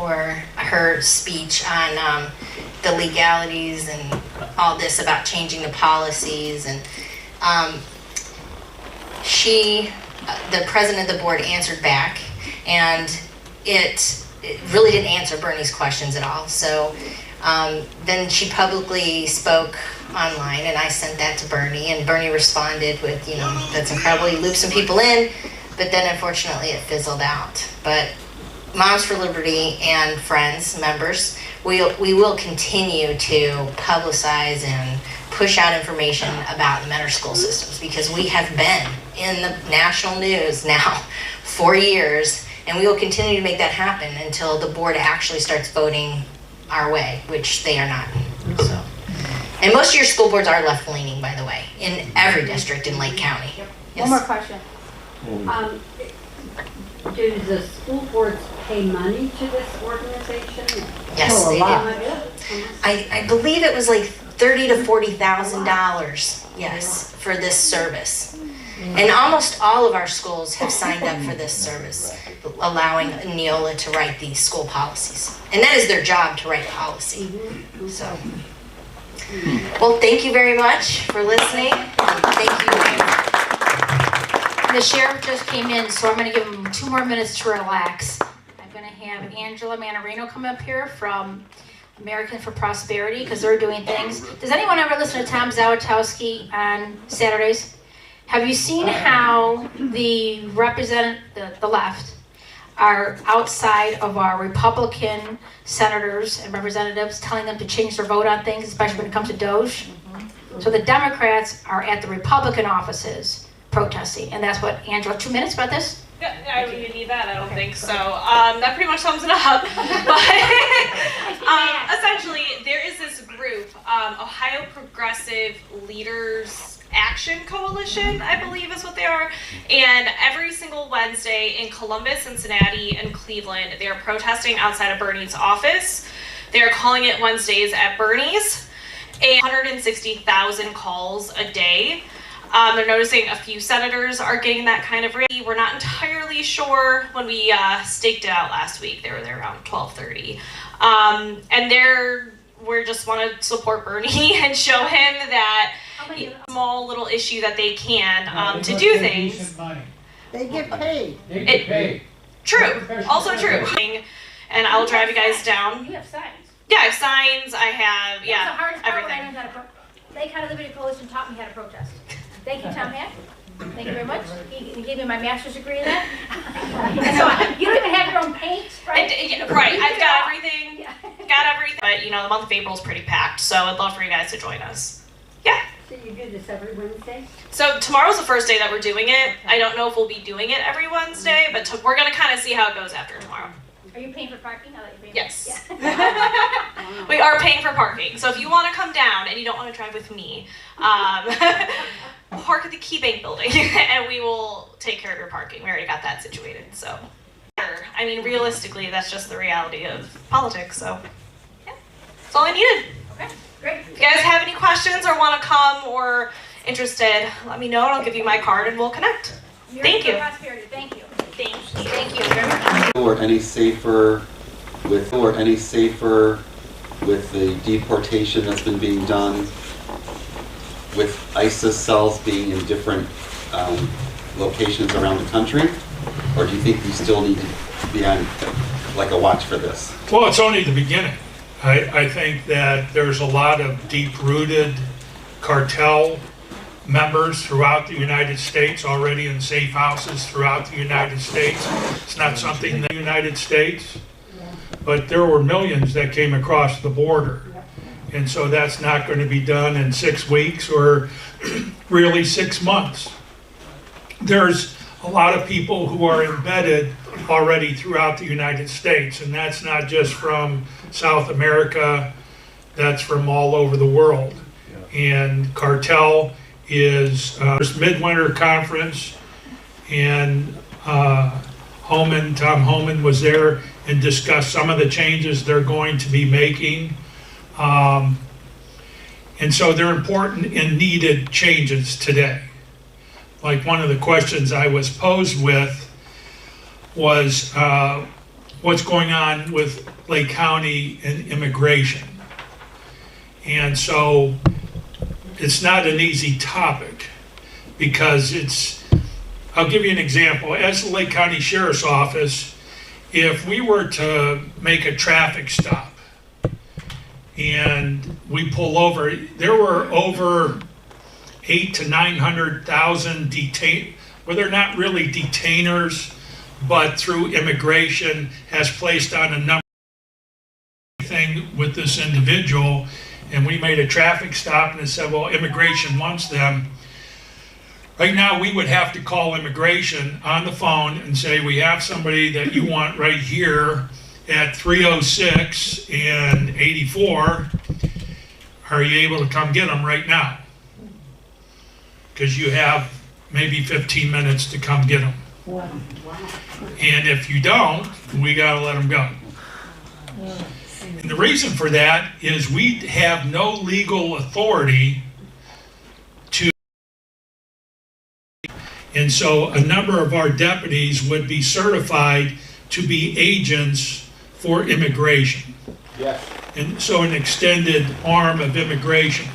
for her speech on the legalities and all this about changing the policies. And the president of the board answered back, and it really didn't answer Bernie's questions at all. So then she publicly spoke online, and I sent that to Bernie, and Bernie responded with, that's incredible, you looped some people in, but then unfortunately it fizzled out. But Moms for Liberty and friends, members, we will continue to publicize and push out information about the Mentor school systems, because we have been in the national news now for years, and we will continue to make that happen until the board actually starts voting our way, which they are not. So, and most of your school boards are left-leaning, by the way, in every district in Lake County. Yep. Yes. One more question. Do the school boards pay money to this organization? Yes, they do. I believe it was like $30,000 to $40,000. Yes, for this service. And almost all of our schools have signed up for this service, allowing Neola to write these school policies. And that is their job, to write policy. So, well, thank you very much for listening. Thank you. The sheriff just came in, so I'm going to give him 2 more minutes to relax. I'm going to have Angela Manarino come up here from American for Prosperity, because they're doing things. Does anyone ever listen to Tom Zawitowski on Saturdays? Have you seen how the left are outside of our Republican senators and representatives, telling them to change their vote on things, especially when it comes to Doge? So the Democrats are at the Republican offices protesting, and that's what, Angela, 2 minutes about this? Yeah, I don't even need that, I don't think so. That pretty much sums it up. But essentially, there is this group, Ohio Progressive Leaders Action Coalition, I believe is what they are. And every single Wednesday in Columbus, Cincinnati, and Cleveland, they are protesting outside of Bernie's office. They are calling it Wednesdays at Bernie's. 160,000 calls a day. They're noticing a few senators are getting that kind of rate. We're not entirely sure. When we staked it out last week, they were there around 12:30. And we just want to support Bernie and show him that small little issue that they can to do things. They get paid. They get paid. True. Also true. And I'll drive you guys down. You have signs. Yeah, I have signs. I have, yeah, That's the hardest part when I everything. learned how to Lake County Liberty Coalition taught me how to protest. Thank you, Tom Hack. Thank you very much. He gave me my master's degree in that. So you don't even have your own paint, right? Right, I've got everything. Got everything. But, the month of April is pretty packed, so I'd love for you guys to join us. Yeah. So you do this every Wednesday? So tomorrow's the first day that we're doing it. I don't know if we'll be doing it every Wednesday, but we're going to kind of see how it goes after tomorrow. Are you paying for parking? Now that you're paying Yes. Yeah. We are paying for parking. So if you want to come down and you don't want to drive with me, park at the Key Bank building and we will take care of your parking. We already got that situated. So, I mean, realistically, that's just the reality of politics. So, yeah, that's all I needed. Okay, great. If you guys have any questions or want to come or interested, let me know and I'll give you my card and we'll connect. Thank you. Prosperity. Thank you. Thank you very much. Or any safer with the deportation that's been being done, with ISIS cells being in different locations around the country? Or do you think we still need to be on like a watch for this? Well, it's only the beginning. I think that there's a lot of deep-rooted cartel members throughout the United States, already in safe houses throughout the United States. It's not something in the United States, but there were millions that came across the border. And so that's not going to be done in 6 weeks or really 6 months. There's a lot of people who are embedded already throughout the United States, and that's not just from South America, that's from all over the world. And cartel is midwinter conference, and Tom Homan was there and discussed some of the changes they're going to be making. And so they're important and needed changes today. Like one of the questions I was posed with was, what's going on with Lake County and immigration. And so it's not an easy topic because I'll give you an example. As the Lake County Sheriff's Office, if we were to make a traffic stop and we pull over, there were over 800,000 to 900,000 well, they're not really detainers, but through immigration has placed on a number of things with this individual, and we made a traffic stop and it said, well, immigration wants them. Right now, we would have to call immigration on the phone and say, we have somebody that you want right here at 306 and 84. Are you able to come get them right now? Because you have maybe 15 minutes to come get them. And if you don't, we got to let them go. And the reason for that is we have no legal authority to, and so a number of our deputies would be certified to be agents for immigration. Yes. And so an extended arm of immigration.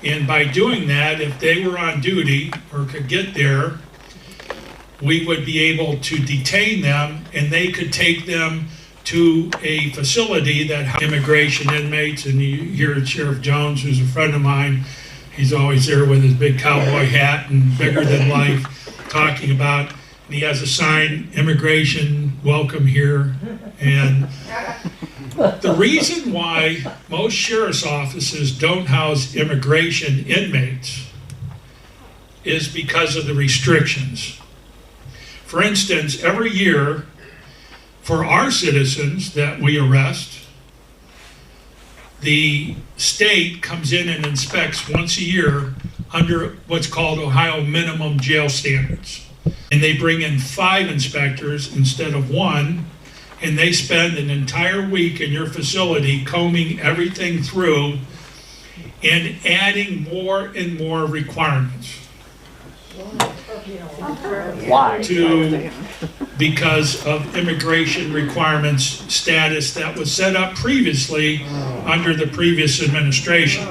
And by doing that, if they were on duty or could get there, we would be able to detain them and they could take them to a facility that has immigration inmates. And you hear Sheriff Jones, who's a friend of mine, he's always there with his big cowboy hat and bigger than life, talking about, and he has a sign, immigration, welcome here. And the reason why most sheriff's offices don't house immigration inmates is because of the restrictions. For instance, every year, for our citizens that we arrest, the state comes in and inspects once a year under what's called Ohio minimum jail standards. And they bring in 5 inspectors instead of 1, and they spend an entire week in your facility combing everything through and adding more and more requirements. Why? Because of immigration requirements status that was set up previously under the previous administration.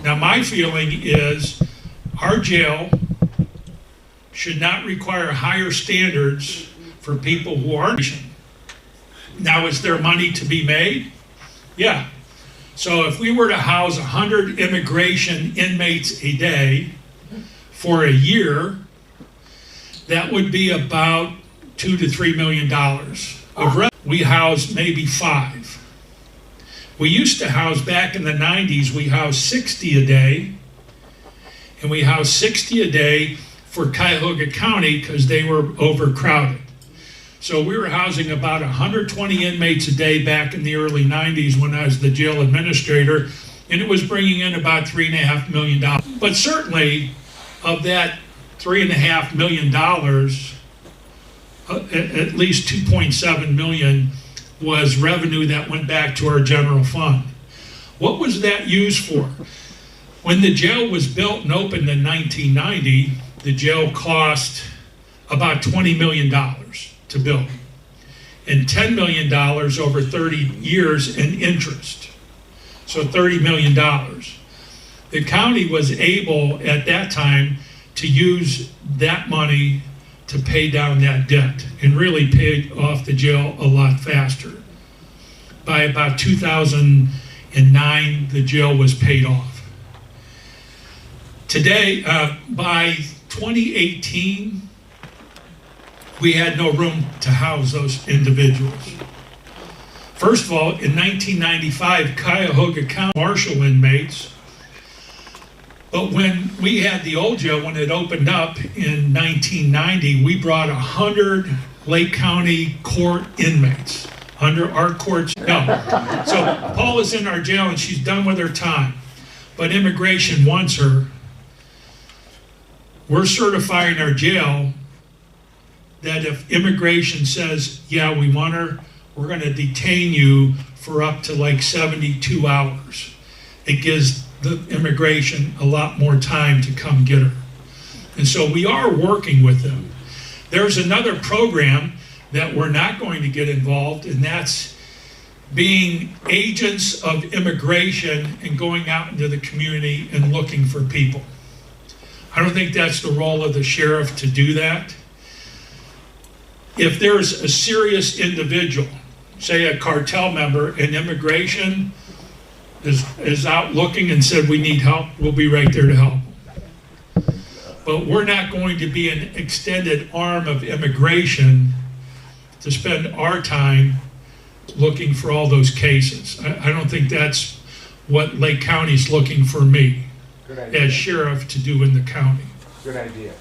Now, my feeling is our jail should not require higher standards for people who aren't. Now, is there money to be made? Yeah. So if we were to house 100 immigration inmates a day for a year, that would be about $2 to $3 million of revenue. We house maybe 5. We used to house, back in the 90s, we housed 60 a day, and we housed 60 a day for Cuyahoga County because they were overcrowded. So we were housing about 120 inmates a day back in the early 90s when I was the jail administrator, and it was bringing in about $3.5 million. But certainly, of that $3.5 million, at least $2.7 million was revenue that went back to our general fund. What was that used for? When the jail was built and opened in 1990, the jail cost about $20 million to build, and $10 million over 30 years in interest. So $30 million. The county was able at that time to use that money to pay down that debt and really paid off the jail a lot faster. By about 2009, the jail was paid off. Today, by 2018, we had no room to house those individuals. First of all, in 1995, Cuyahoga County Marshal inmates. But when we had the old jail, when it opened up in 1990, we brought 100 Lake County court inmates under our courts. No. So Paul is in our jail and she's done with her time. But immigration wants her. We're certifying our jail that if immigration says, yeah, we want her, we're going to detain you for up to like 72 hours. It gives the immigration a lot more time to come get her. And so we are working with them. There's another program that we're not going to get involved, and that's being agents of immigration and going out into the community and looking for people. I don't think that's the role of the sheriff to do that. If there's a serious individual, say a cartel member, and immigration is out looking and said we need help, we'll be right there to help. But we're not going to be an extended arm of immigration to spend our time looking for all those cases. I don't think that's what Lake County's looking for me as sheriff to do in the county. Good idea.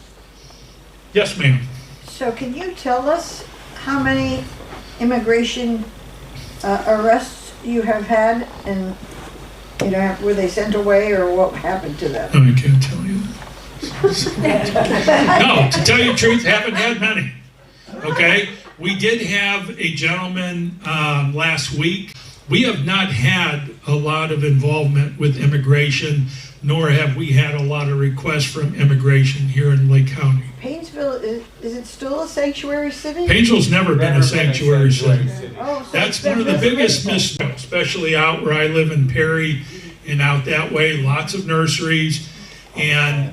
Yes, ma'am. So can you tell us how many immigration arrests you have had, and you know, were they sent away or what happened to them? No, I can't tell you. No, to tell you the truth, haven't had many. Okay, we did have a gentleman last week. We have not had a lot of involvement with immigration, nor have we had a lot of requests from immigration here in Lake County. Painesville, is it still a sanctuary city? Painesville's never been a sanctuary city. Oh, so That's it's been one of the this biggest way. missteps, especially out where I live in Perry and out that way, lots of nurseries. And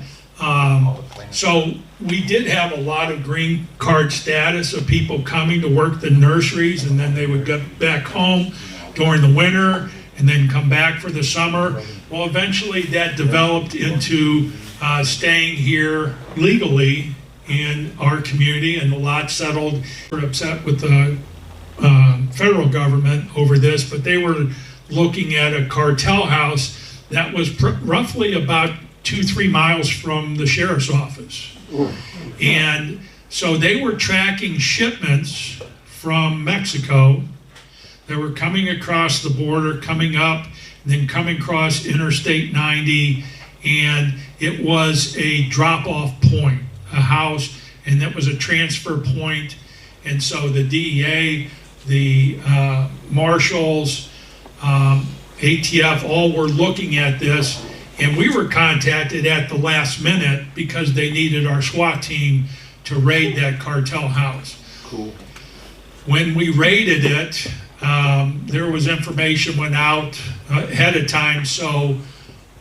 so we did have a lot of green card status of people coming to work the nurseries, and then they would get back home during the winter and then come back for the summer. Well, eventually that developed into staying here legally in our community, and a lot settled. We're upset with the federal government over this, but they were looking at a cartel house that was roughly about 2-3 miles from the sheriff's office. And so they were tracking shipments from Mexico that were coming across the border, coming up, and then coming across Interstate 90, and it was a drop-off point, a house, and that was a transfer point. And so the DEA, the marshals, ATF, all were looking at this, and we were contacted at the last minute because they needed our SWAT team to raid that cartel house. Cool. When we raided it, there was information went out ahead of time, so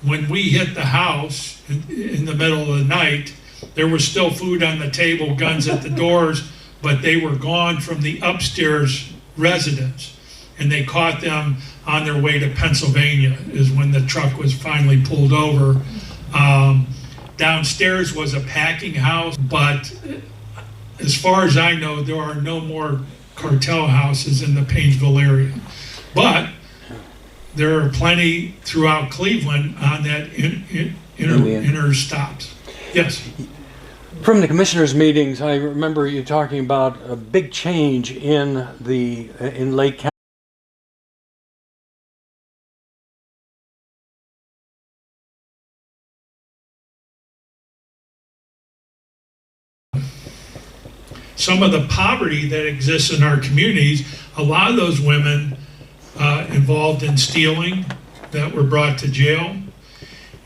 when we hit the house in the middle of the night, there was still food on the table, guns at the doors, but they were gone from the upstairs residence, and they caught them on their way to Pennsylvania is when the truck was finally pulled over. Downstairs was a packing house, but as far as I know, there are no more cartel houses in the Painesville area. But there are plenty throughout Cleveland on that inner stops. Yes? From the commissioners' meetings, I remember you talking about a big change in Lake County. Some of the poverty that exists in our communities, a lot of those women involved in stealing that were brought to jail,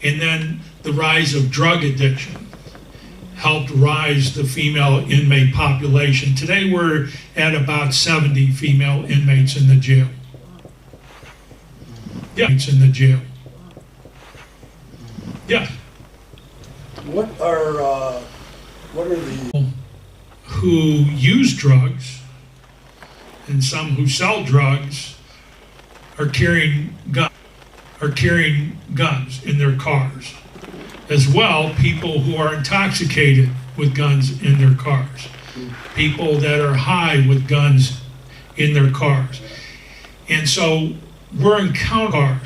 and then the rise of drug addiction helped rise the female inmate population. Today we're at about 70 female inmates in the jail. Yeah, it's in the jail. Yeah. What are the who use drugs and some who sell drugs are carrying guns in their cars. As well, people who are intoxicated with guns in their cars. People that are high with guns in their cars. And so we're encountering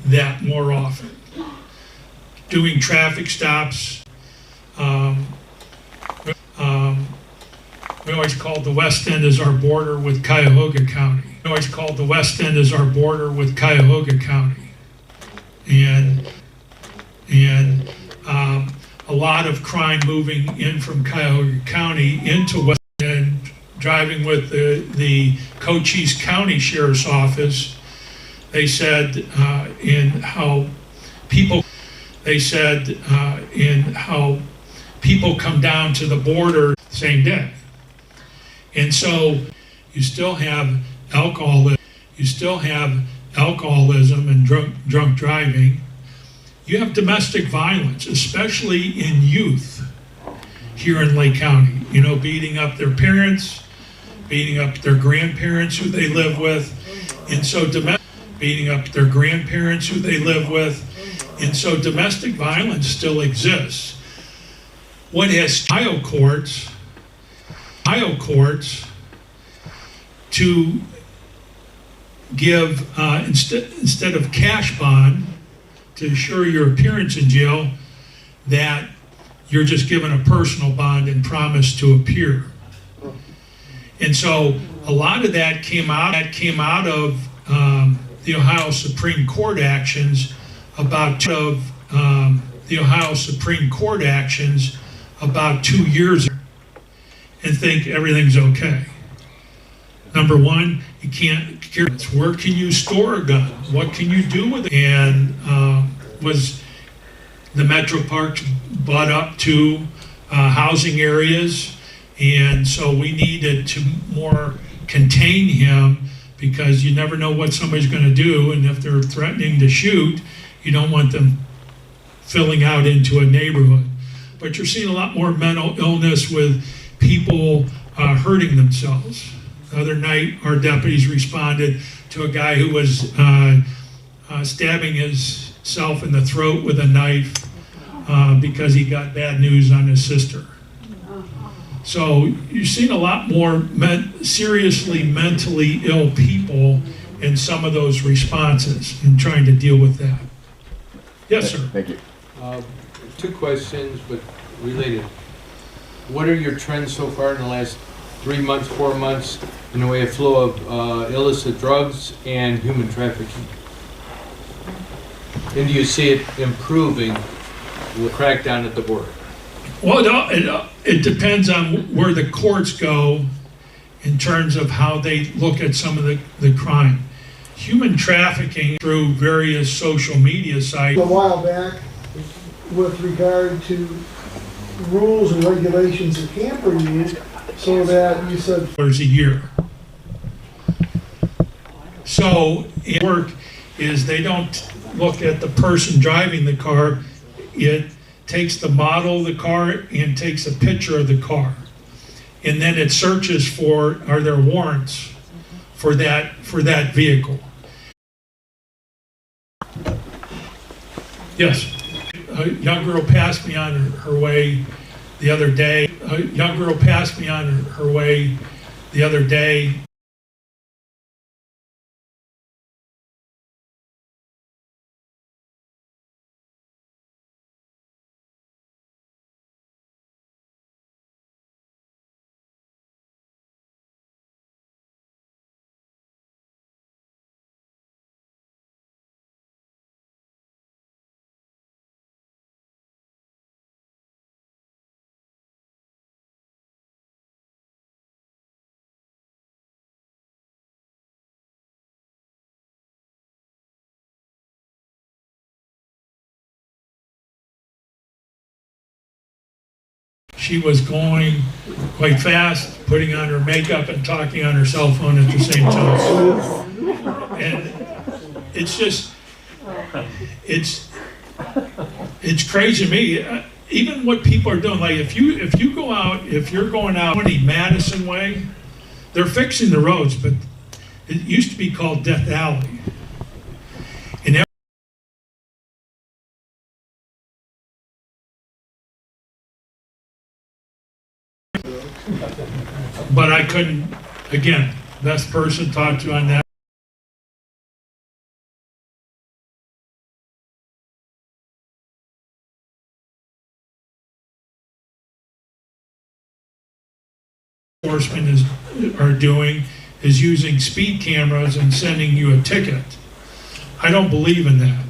that more often. Doing traffic stops. We always called the West End as our border with Cuyahoga County. And a lot of crime moving in from Cuyahoga County into West End, driving with the Cochise County Sheriff's Office. They said in how people come down to the border same day. And so you still have alcoholism, and drunk driving. You have domestic violence, especially in youth here in Lake County. You know, beating up their parents, beating up their grandparents who they live with. And so domestic violence still exists. What has Ohio courts to give, instead of cash bond to assure your appearance in jail, that you're just given a personal bond and promise to appear. And so a lot of that came out of the Ohio Supreme Court actions about 2 years ago, and think everything's okay. Number one, you can't. Where can you store a gun? What can you do with it? And was the Metro Parks bought up to housing areas, and so we needed to more contain him, because you never know what somebody's going to do, and if they're threatening to shoot, you don't want them filling out into a neighborhood. But you're seeing a lot more mental illness with people hurting themselves. The other night, our deputies responded to a guy who was stabbing himself in the throat with a knife because he got bad news on his sister. So you've seen a lot more seriously mentally ill people in some of those responses and trying to deal with that. Yes, sir. Thank you. 2 questions, but related. What are your trends so far in the last 3 months, 4 months, in the way of flow of illicit drugs and human trafficking? And do you see it improving with crackdown at the border? Well, it depends on where the courts go in terms of how they look at some of the crime. Human trafficking through various social media sites. A while back, with regard to rules and regulations that hamper you, so that you said a year. So work is they don't look at the person driving the car. It takes the model of the car and takes a picture of the car, and then it searches for, are there warrants for that vehicle. Yes. A young girl passed me on her way the other day. She was going quite fast, putting on her makeup and talking on her cell phone at the same time. And it's just, it's crazy to me. Even what people are doing, like if you go out, if you're going out 20 Madison Way, they're fixing the roads, but it used to be called Death Alley. And but I couldn't, again, best person to talk to on that. Enforcement are doing is using speed cameras and sending you a ticket. I don't believe in that.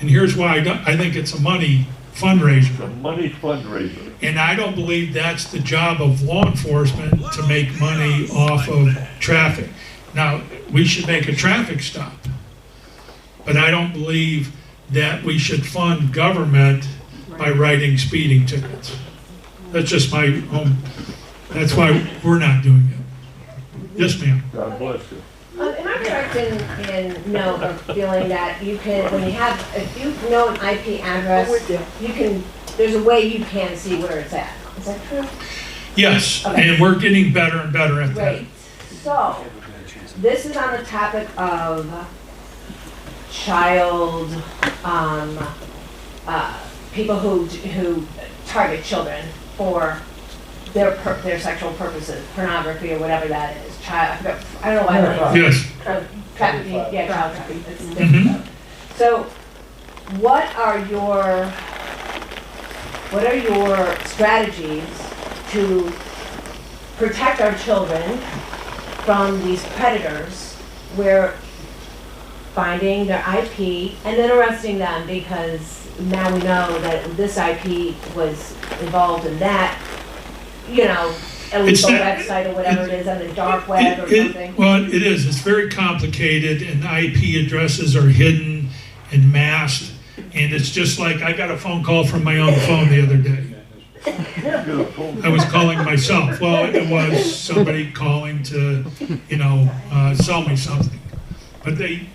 And here's why I think it's a money fundraiser. And I don't believe that's the job of law enforcement, to make money off of traffic. Now, we should make a traffic stop, but I don't believe that we should fund government by writing speeding tickets. That's just my own, that's why we're not doing it. Yes, ma'am. God bless you. Am I correct in know or feeling that you can, when you have, if you know an IP address, you can, there's a way you can see where it's at? Is that true? Yes, Okay. and we're getting better and better at that. Great. So, this is on the topic of child, people who target children for their sexual purposes, pornography or whatever that is. Child, I don't know why. Yes. Trafficking, yeah, child trafficking. It's different Mhm. stuff. So, what are your strategies to protect our children from these predators? We're finding their IP and then arresting them because now we know that this IP was involved in that, illegal website or whatever it is on the dark web or something. Well, it is. It's very complicated, and IP addresses are hidden and masked. And it's just like I got a phone call from my own phone the other day. I was calling myself. Well, it was somebody calling to, sell me something. But they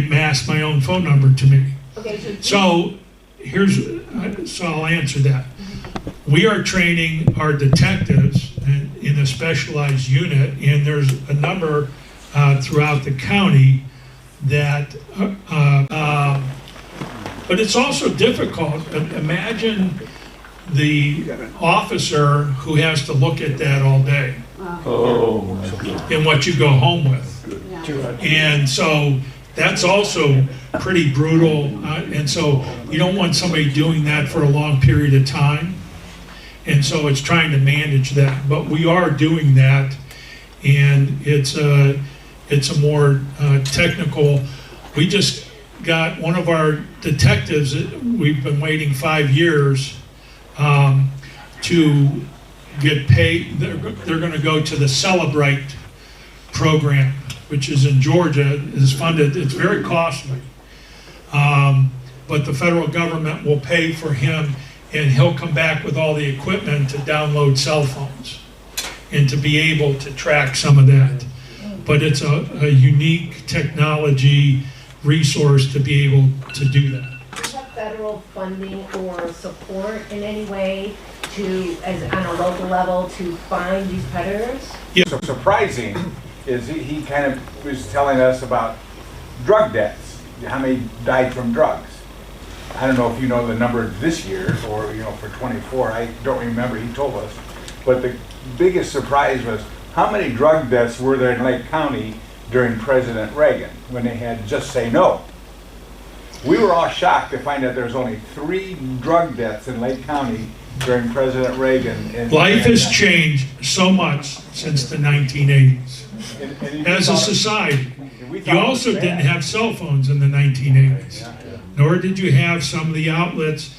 masked my own phone number to me. Okay, So I'll answer that. We are training our detectives in a specialized unit, and there's a number throughout the county that, but it's also difficult. Imagine the officer who has to look at that all day and what you go home with. And so that's also pretty brutal. And so you don't want somebody doing that for a long period of time. And so it's trying to manage that. But we are doing that. And it's a more technical. We just got one of our detectives, we've been waiting 5 years to get paid. They're going to go to the Celebrate program, which is in Georgia, is funded. It's very costly. But the federal government will pay for him, and he'll come back with all the equipment to download cell phones and to be able to track some of that. But it's a unique technology resource to be able to do that. Is that federal funding or support in any way on a local level to find these predators? Yeah. So surprising is he kind of was telling us about drug deaths, how many died from drugs. I don't know if you know the number this year or for 24. I don't remember. He told us, but the biggest surprise was how many drug deaths were there in Lake County during President Reagan when they had Just Say No. We were all shocked to find out there was only 3 drug deaths in Lake County during President Reagan. Life has changed so much since the 1980s as a society. You also didn't have cell phones in the 1980s, nor did you have some of the outlets.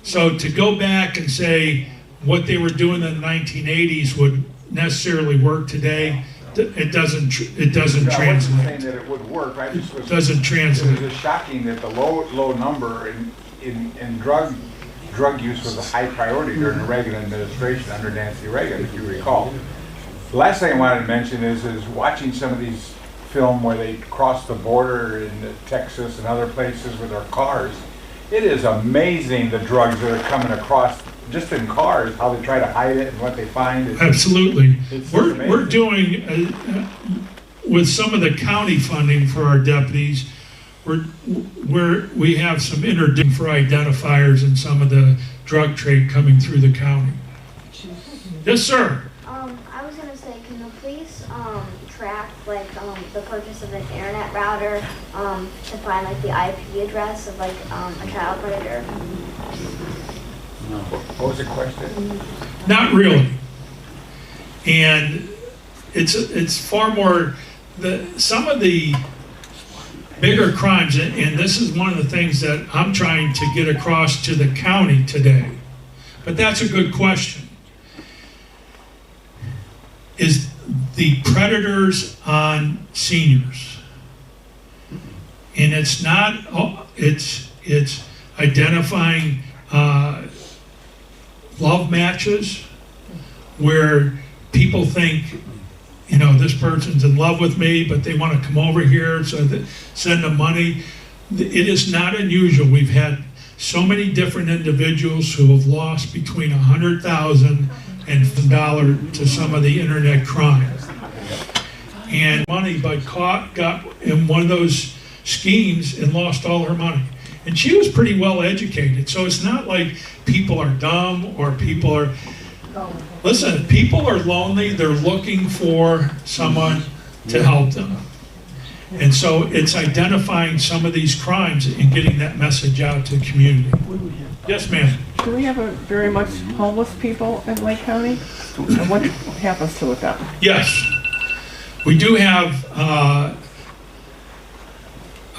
So to go back and say what they were doing in the 1980s would necessarily work today, it doesn't translate. I wasn't saying that it would work. I just was. Doesn't translate. It was just shocking that the low number in drug use was a high priority during the Reagan administration under Nancy Reagan, if you recall. The last thing I wanted to mention is watching some of these film where they cross the border in Texas and other places with their cars. It is amazing the drugs that are coming across just in cars, how they try to hide it and what they find. Absolutely. We're doing, with some of the county funding for our deputies, we have some interdicting for identifiers and some of the drug trade coming through the county. Yes, sir. I was going to say, can the police track the purchase of an internet router to find the IP address of a child predator? What was the question? Not really. And it's far more, some of the bigger crimes, and this is one of the things that I'm trying to get across to the county today, but that's a good question, is the predators on seniors. And it's not, it's identifying love matches where people think, you know, this person's in love with me, but they want to come over here, so send them money. It is not unusual. We've had so many different individuals who have lost between $100,000 and $1 to some of the internet crimes. And money, but got in one of those schemes and lost all her money. And she was pretty well educated, so it's not like people are dumb or people are... Listen, people are lonely, they're looking for someone to help them. And so it's identifying some of these crimes and getting that message out to the community. Yes, ma'am. Do we have very much homeless people in Lake County? And what happens to them? Yes. We do have a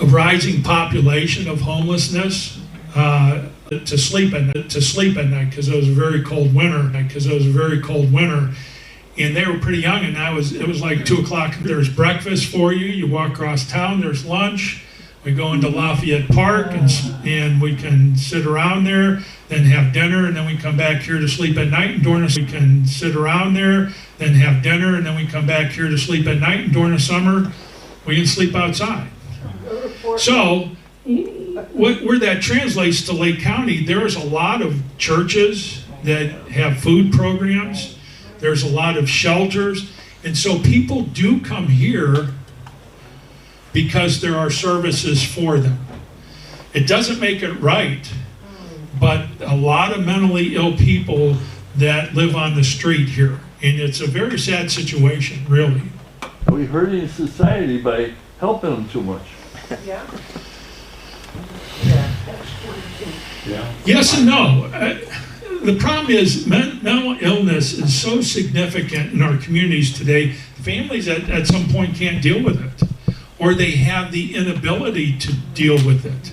rising population of homelessness. To sleep at night because it was a very cold winter. And they were pretty young, and it was like 2 o'clock. There's breakfast for you. You walk across town. There's lunch. We go into Lafayette Park, and we can sit around there, then have dinner, and then we come back here to sleep at night. And during the we can sit around there, then have dinner, and then we come back here to sleep at night. And during the summer, we can sleep outside. So where that translates to Lake County, there's a lot of churches that have food programs. There's a lot of shelters. And so people do come here because there are services for them. It doesn't make it right, but a lot of mentally ill people that live on the street here. And it's a very sad situation, really. We're hurting society by helping them too much. Yeah. Yes and no. The problem is mental illness is so significant in our communities today. Families at some point can't deal with it, or they have the inability to deal with it.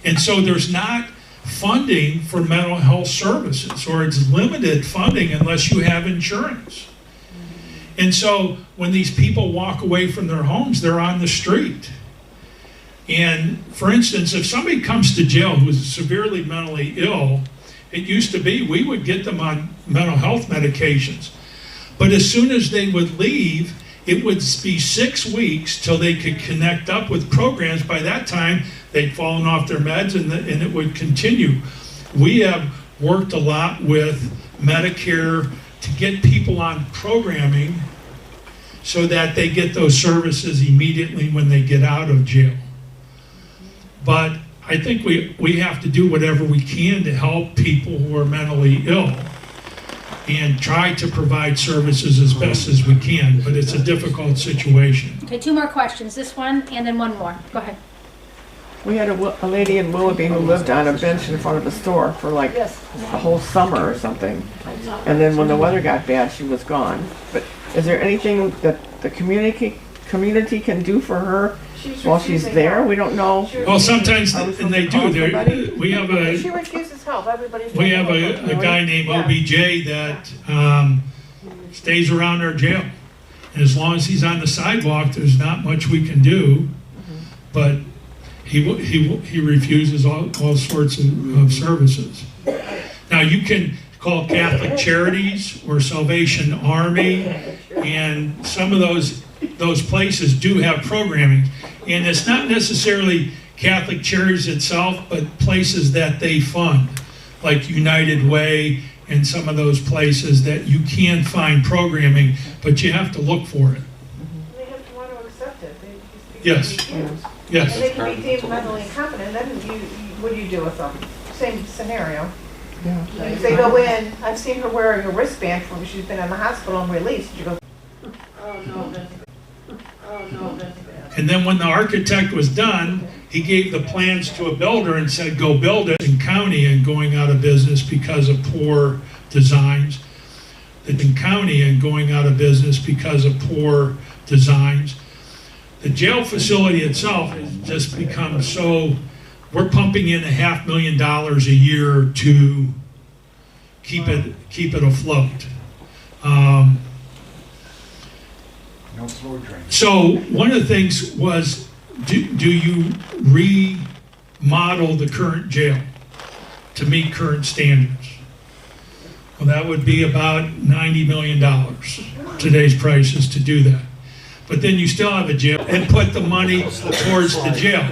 And so there's not funding for mental health services, or it's limited funding unless you have insurance. And so when these people walk away from their homes, they're on the street. And for instance, if somebody comes to jail who is severely mentally ill, it used to be we would get them on mental health medications. But as soon as they would leave, it would be 6 weeks till they could connect up with programs. By that time, they'd fallen off their meds and it would continue. We have worked a lot with Medicare to get people on programming so that they get those services immediately when they get out of jail. But I think we have to do whatever we can to help people who are mentally ill and try to provide services as best as we can, but it's a difficult situation. Okay, 2 more questions. This one and then 1 more. Go ahead. We had a lady in Willoughby who lived on a bench in front of a store for like a whole summer or something. And then when the weather got bad, she was gone. But is there anything that the community can do for her while she's there? We don't know. Well, sometimes and they do. We have a she refuses help. Everybody's we have a guy named OBJ that stays around our jail, and as long as he's on the sidewalk, there's not much we can do. But he refuses all sorts of services. Now you can call Catholic Charities or Salvation Army, and some of those places do have programming. And it's not necessarily Catholic Charities itself, but places that they fund, like United Way and some of those places that you can find programming, but you have to look for it. They have to want to accept it. Yes. Yes. And they can be deemed mentally incompetent. Then what do you do with them? Same scenario. Yeah. If they go in, I've seen her wearing a wristband from she's been in the hospital and released. You go, oh no, that's bad. And then when the architect was done, he gave the plans to a builder and said, go build it in county and going out of business because of poor designs. In county and going out of business because of poor designs. The jail facility itself has just become so, we're pumping in $500,000 a year to keep it afloat. No floor drain. So one of the things was, do you remodel the current jail to meet current standards? Well, that would be about $90 million, today's prices, to do that. But then you still have a jail and put the money towards the jail.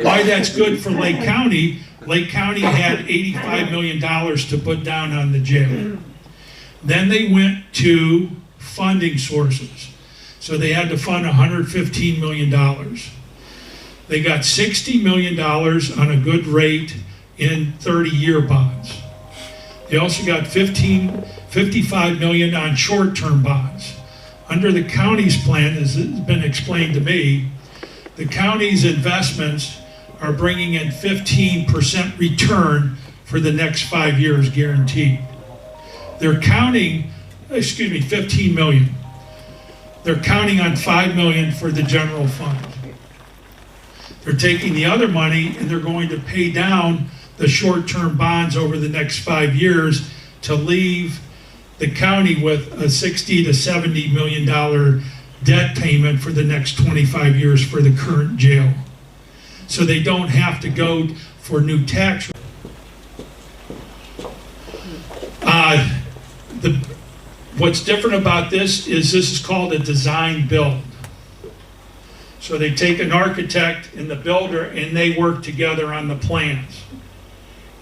Why that's good for Lake County had $85 million to put down on the jail. Then they went to funding sources. So they had to fund $115 million. They got $60 million on a good rate in 30-year bonds. They also got $55 million on short-term bonds. Under the county's plan, as has been explained to me, the county's investments are bringing in 15% return for the next 5 years guaranteed. They're counting, 15 million. They're counting on 5 million for the general fund. They're taking the other money and they're going to pay down the short-term bonds over the next 5 years to leave the county with a $60 to $70 million debt payment for the next 25 years for the current jail. So they don't have to go for new tax. What's different about this is called a design build. So they take an architect and the builder and they work together on the plans.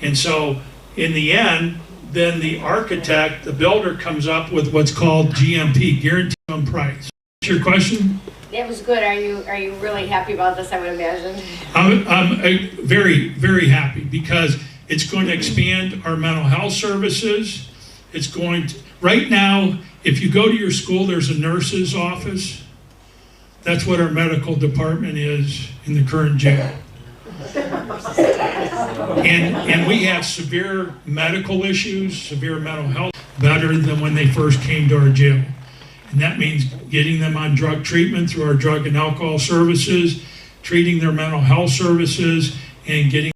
And so in the end, then the architect, the builder, comes up with what's called GMP, guaranteed minimum price. What's your question? That was good. Are you really happy about this, I would imagine? I'm very, very happy because it's going to expand our mental health services. It's going to, right now, if you go to your school, there's a nurse's office. That's what our medical department is in the current jail. And we have severe medical issues, severe mental health, better than when they first came to our jail. And that means getting them on drug treatment through our drug and alcohol services, treating their mental health services, and getting